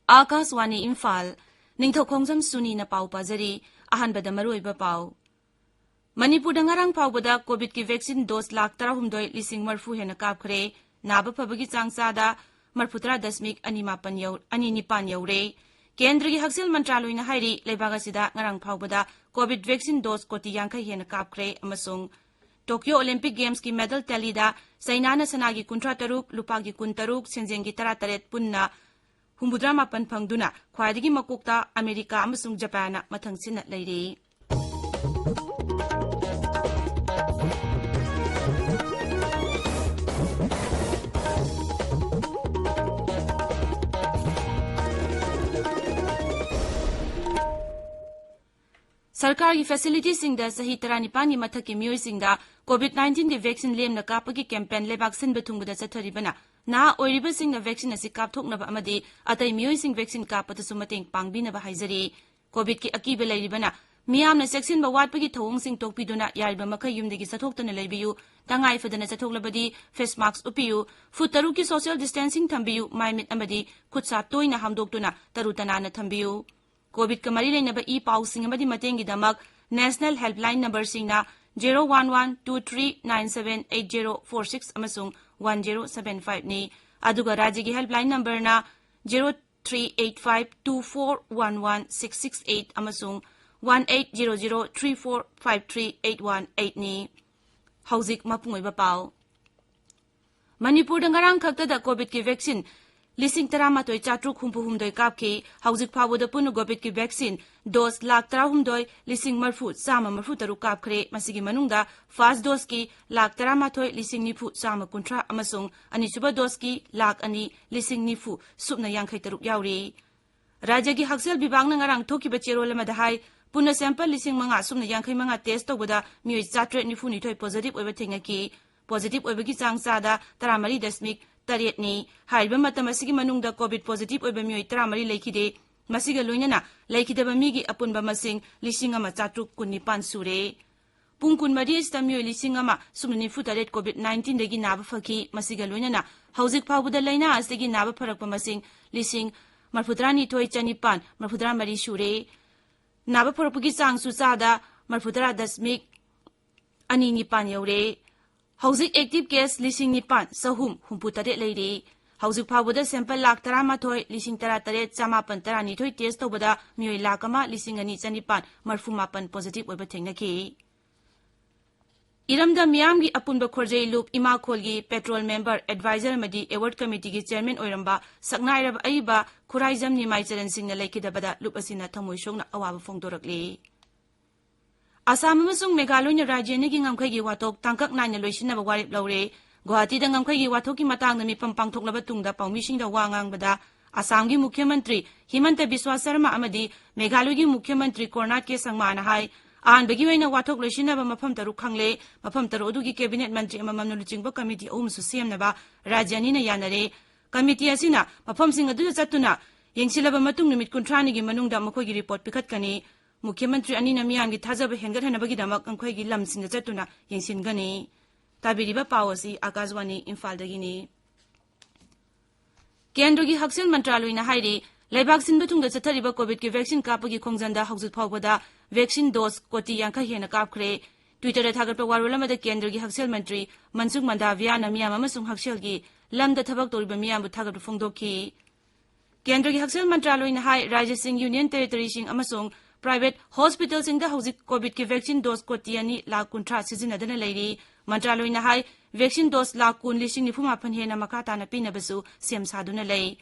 आकाशवाणी इम्फाल निंगथौखोंगजम सुनी न पाउ पाजरी अहनबद मरुइबा पाउ मणिपुर नंगरांग फाउबदा कोविड की वैक्सीन डोज लाख 13,000 हेन कापखरे नाब फबगी चांगचादा 30.29 यौरे केंद्र की हक्सेल मंत्रालय न हाइरी लेबाग असिदा ngarang फाउबदा कोविड वैक्सीन डोज कोटी 50 हेन कापखरे अमसुंग टोक्यो ओलंपिक गेम्स की मेडल टैलीदा सैनाना सनागी 53 लुपागी 13 सेंजेंगी 38 पुन्ना 69 फंगदुना ख्वाइदगी मकोक्ता अमेरिका अमसुंग जापान मथंगसिना लेरी सरकार की फैसिलिटी सिंगदा सही 19 मथक की मियोई सिंगदा कोविड-19 की वैक्सीन लेम न कापगी कैंपेन लेबाक सिन बथुंगदा चथरिबना ना ओइरिबा सिंगना वैक्सीन असि कापथोकनबा अमदी अतै मियोई सिंग वैक्सीन कापतसु मतेंग पांगबिनबा हाइजरी कोविड की अकीबा लेरिबना मियामना सेक्सिन बवाटपगी थौंग सिंग टोकपिदुना यारिबा मखै युमदगी सथोक्तना लेबियु तंगाई फदना चथोकलबदी फेस मास्क उपियु फुट तरु की सोशल डिस्टेंसिंग थंबियु माइमिट अमदी खुदसा तोइना हामदोक्तुना तरुतनाना थंबियु कोविड का मरी लेनबा ई पाउसिंग अमदी मतेंगी दमक नेशनल हेल्पलाइन नंबर सिंगना 01123978046 अमसुंग 1075 नि अदुगा राज्य की हेल्पलाइन नंबर ना 0385241166 अमसुंग 1800345381 नि हौजिक मपुंगोइबा पाउ मणिपुर नंगरांग खक्तदा कोविड की वैक्सीन 13,400 कापखी हौजिक फावोदा पुनु कोविड की वैक्सीन डोज 13,000 कापखरे मसिगी मनुंगदा फर्स्ट डोज की 13,000 अमसुंग अनिसुबा डोज की 2,000,000 सुबना 53 याउरी राज्य की हक्सेल विभाग नंगरांग थोकिबा चेरोल अमदा हाई पुना sample 5,000 Subna 55 test तौबदा मियोई 792 positive ओइबा थेंगकी positive ओइबगी चांगचादा 13.8 नि हाइबा मतम असिगी मनुंगदा कोविड पॉजिटिव ओइबा मियोई 13 लेखिदे मसिगा लोइनना लेखिदबा मिगी अपुनबा मसिंग 419 सुरे पुंग कुनमरी इस्ता मियोई 1,094 कोविड 19 दगी नाबा फकी मसिगा लोइनना हौजिक फावबदा लैना असगी नाबा फरकपा मसिंग 1,032,994 सुरे नाबा फरकपगी चांगसु चादा 30.29 you're हौजिक active case 9,900 Larry हौजिक फावबदा sample 13,13,912 test तौबदा मियोई 2,2,958 positive ओइबा थेंगनकी इरमदा मियाम की अपुनबा खोरजई लुप इमाखोल की पेट्रोल मेंबर एडवाइजर मदी एवार्ड कमिटी की चेयरमैन ओइरंबा सकनाइरब अइबा खुराइजम निमाई चरण सिंगना लेखिदबदा लुप असिना थमोइ सोंगना अवाबा फोंदोरकले आसाम अमसुंग मेघालय राज्य की ngमखैगी वाथोक तांकक नाइना लोइसिनबा वारिप लौरे गुवाहाटी ngमखैगी वाथोक की मतंगदा मिपम पांगथोकलबा तुंगदा पाउमिसिंगदा वा ngangbada आसाम की मुख्यमंत्री हिमंत बिस्वा शर्मा अमदी मेघालय की मुख्यमंत्री कोरनाट के संगमाना हाई आनबगी वैना वाथोक लोइसिनबा मफम तरु खंगले मफम तरु अदुगी कैबिनेट मंत्री अममम लुचिंगबा कमिटी अहुमसु सेमनबा राज्यनिना यानरे कमिटी असिना मफम सिंग अदु चतुना येंसिलबा मतुंग निमित 30 निगी मनुंगदा मखोगी रिपोर्ट पिखतकनी मुख्यमंत्री अनिना मियाम की थाजब हेंगरहनबगी दमक अंखोगी लमसिंग चतुना येंसिनगनी ताबिरिबा पावसी आकाशवाणी इम्फालदगिनी केंद्र की हक्सेल मंत्रालय न हाइरी लेबाक सिनबा तुंगदा चथरिबा कोविड की वैक्सीन कापगी खोंगजंदा हौजिक फावबदा वैक्सीन डोज कोटी 50 हेन कापखरे ट्विटर थागतपा वारोलमदा केंद्र की हक्सेल मंत्री मनसुख मंडाविया मियाम अमसुंग हक्सेल की लमदा थबक तोरिबा मियाम थागत फोंदोखी केंद्र की हक्सेल मंत्रालय न हाइ राज्य सिंह यूनियन टेरिटरी सिंह अमसुंग प्राइवेट हॉस्पिटल सिंगदा हौजिक कोविड की वैक्सीन डोज कोटी 2,19 सिजिनदना लेरी मंत्रालय न हाइ वैक्सीन डोज 1,19,995 हेन मकाताना पिनबसु सेम सादुना लेई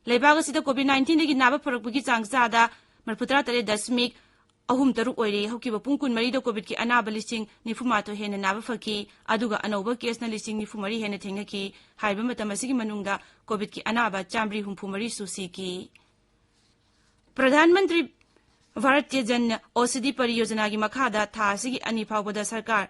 लेबाग असिदा कोविड 19 दगी नाबा फरकपगी चांगचादा 33.3 ओइरे हौकिबा पुंग 13 कोविड की अनाबा 9,095 हेन नाबा फकी अदुगा अनौबा केसना 9,094 हेन थेंगकी हाइबा मतम असिगी मनुंगदा कोविड की अनाबा 353 सुसी की प्रधानमंत्री भारतीय जन औषधि परियोजना की मखादा था असिगी अनी फावबदा सरकार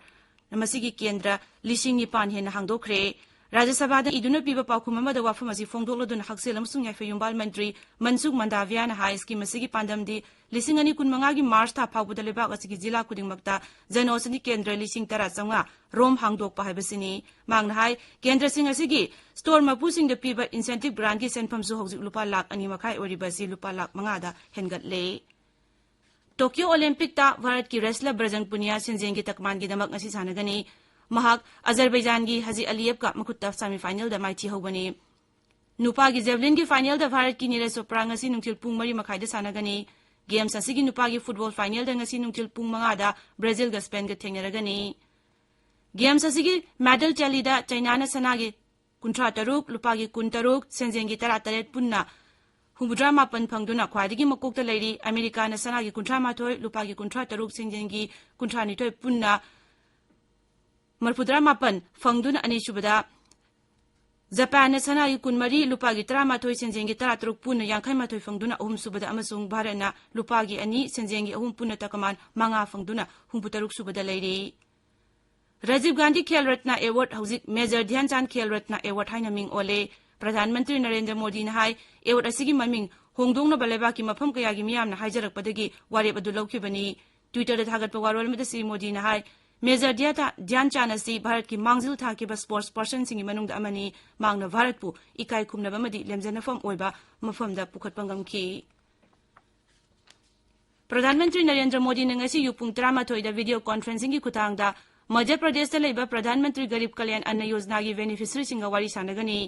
मसिगी केंद्र 9,000 हेन हांगदोखरे Rajya Sabha iduna piba paukhum amada wafam asi phongdokladuna haksel amasung yaifayumbal mantri Mansukh Mandaviana hai scheme asigi pandamdi lising ani kunmanga gi March tha phawbuda lebak asigi jila kudingmakta Janaushadhi Kendra lising tara changa rom hangdokpa haibasini mangna hai kendra sing asigi store mapusing de piba incentive grant gi senpham su hojik lupa lakh ani makhai oribasi lupa lakh manga da hengatle Tokyo Olympic ta Bharat ki wrestler Brajang Punia Sinjeng gi takman gi damak ngasi sanagani Mahak Azerbaijan gi Haji Aliyev ka makutta semi final da mai thi hobani Nupa gi javelin gi final da Bharat ki Neeraj Chopra ngasi nungtil pung mari makhai da sanagani games asigi nupa gi football final da ngasi nungtil pung manga da Brazil ga Spain ga thengnaragani games asigi medal tally da China na sana gi kuntra taruk lupa gi kun taruk Sinjeng gi tara taret punna Humudra mapan phangduna khwadigi makokta leiri America na sana gi kuntra mathoi lupa gi kuntra taruk Sinjeng gi kuntra ni toi punna Marpudra mapan phangduna ani subada Japan na sana gi kunmari lupa gi tara mathoi Sinjeng gi tara taruk punna yangkhai mathoi phangduna ahum subada amasung Bharat na lupa gi ani Sinjeng gi ahum punna takaman manga phangduna humputaruk subada leiri Rajiv Gandhi Khel Ratna Award hauzik Major Dhyan Chand Khel Ratna Award haina ming ole Pradhan Mantri Narendra Modi na hai award asigi maming hongdongna baleba ki mafam kaya gi miyam na haijarakpadagi warep adu lawkhibani Twitter da thagatpa warol meda si Modi na hai Major Dhyan Chand asi Bharat ki mangzil thakiba sports person singi manungda amani mangna Bharat pu ikai khumnaba madi lemjanafam oiba mafamda pukhatpangam ki Pradhan Mantri Narendra Modi na ngasi yupung 13 da video conferencing gi khutangda Madhya Pradesh da leiba Pradhan Mantri Garib Kalyan Anna Yojana gi beneficiary singa wari sanagani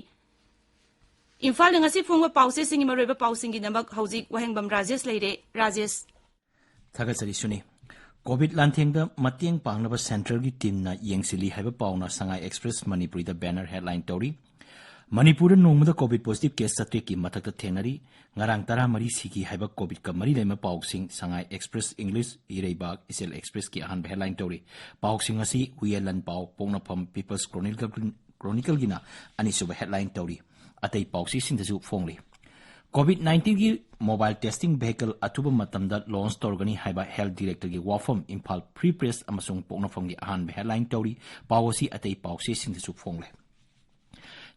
Imphal ngasi phungwa pause singi maroiba pausingi namak hauzik Wahengbam Rajesh leire Rajesh Thagasari Suni COVID lanthengda matiang pangnaba central gi team na yengsili haiba pauna Sangai Express Manipuri da banner headline tori Manipur nongmada COVID positive case satwe ki mathakta thenari ngarang tara mari sigi haiba COVID ka mari lema pausing Sangai Express English Ireibag Isel Express ki ahan headline tori pausing asi huyelan pau pongna pham People's Chronicle gina ani suba headline tori Atai pausi sindasu phongli COVID-19 gi mobile testing vehicle atuba matamda launch torgani haiba health director gi wafam Imphal pre-press amasung poknafam gi ahan headline tori pawasi atai pausi sindasu phongle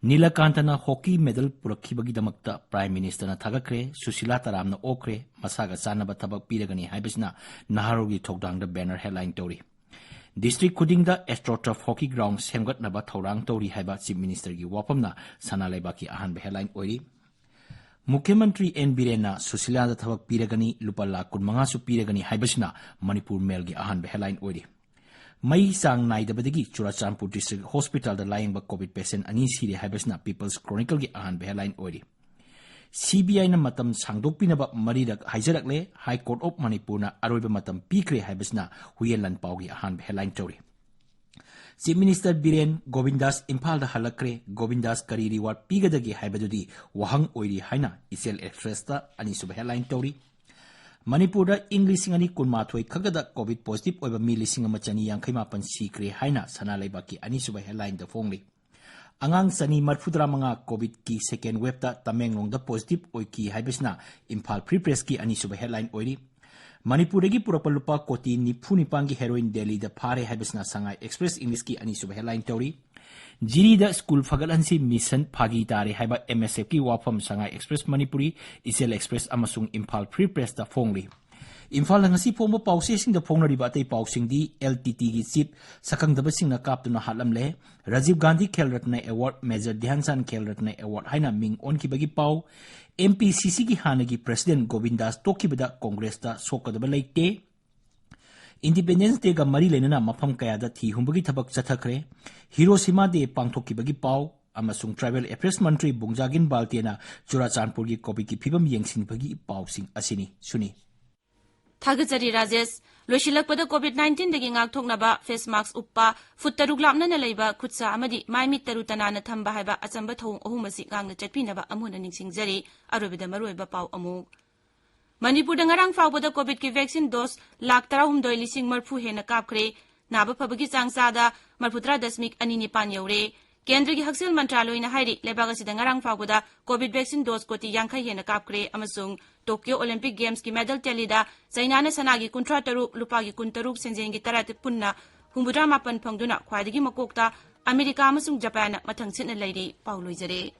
Nilakantana hockey medal purakhibagi damakta prime minister na thagakre Susila Taramna okre masaga sanaba thabak piragani haibisna naharogi thokdang da banner headline tori District Kudingda AstroTurf Hockey Ground semgat naba thorang tori haiba Chief Minister gi wapamna sana leibaki ahan headline oiri Mukhyamantri N Birena Susila da thabak piragani lupa lakh 15 su piragani haibasna Manipur Mail gi ahan headline oiri Mai sang naidabadagi Churachandpur District Hospital da layingba COVID patient ani sire haibasna People's Chronicle gi ahan headline oiri CBI na matam sangdokpinaba maridak haijarakle High Court of Manipur na aroiba matam pikre haibasna huyelan paugi ahan headline tori Chief Minister Biren Govindas Imphal da halakre Govindas kari reward pigadagi haibadudi wahang oiri haina Isel Express ta ani sub headline tori Manipur da English ngani kunmathoi khagada COVID positive oiba mi lising amachani yangkhaimapan sikre haina sana leibaki ani sub headline da phongli Angang sani marfudra manga COVID ki second wave ta Tamenglong da positive oiki haibisna Imphal pre-press ki ani suba headline oiri Manipur gi purapalupa koti nipuni pangi heroin Delhi da phare haibisna Sangai Express English ki ani suba headline tori Jiri da school fagalansi mission phagi tare haiba MSF ki wafam Sangai Express Manipuri Isel Express amasung Imphal pre-press da phongli Imphal ngasi phomba pause sing da phongna riba tai pausing di LTT gi chief sakang daba sing na kaptuna halamle Rajiv Gandhi Khel Ratna Award Major Dhyan Chand Khel Ratna Award haina ming on ki bagi pau MPCC gi hanagi President Govindas tokibada Congress ta sokadaba leite Independence Day ga mari lenana mafam kaya da thi humbagi thabak chathakre Hiroshima Day pangthoki bagi pau amasung Travel Affairs Mantri Bungjagin Baltiana Churachandpur gi kopi ki phibam yengsin bagi pausing asini suni Thagachari Rajesh Loshilakpada COVID-19 dagi ngakthoknaba face mask uppa foot taruk lapna na leiba khutsa amadi maimit tarutana na thamba haiba achamba thong ahumasi ngangna chatpinaba amuna ningsingjari arobida maroiba pau amu Manipur da ngarang fawbada COVID ki vaccine dose lakh 13,000 marfu hena kapkhre naba phabagi changsada marfutra dasmik ani nipan yaure Kendra gi Haksil Mantraloy na hairi lebaga sida ngarang fawbada COVID vaccine dose koti yangkhai hena kapkhre amasung Tokyo Olympic Games ki medal talida China na sanagi kuntra taruk lupa gi kuntaruk senjeng gi tarate punna humbudra mapan phangduna khwadigi makokta America amasung Japan mathang sitna leiri pau loijare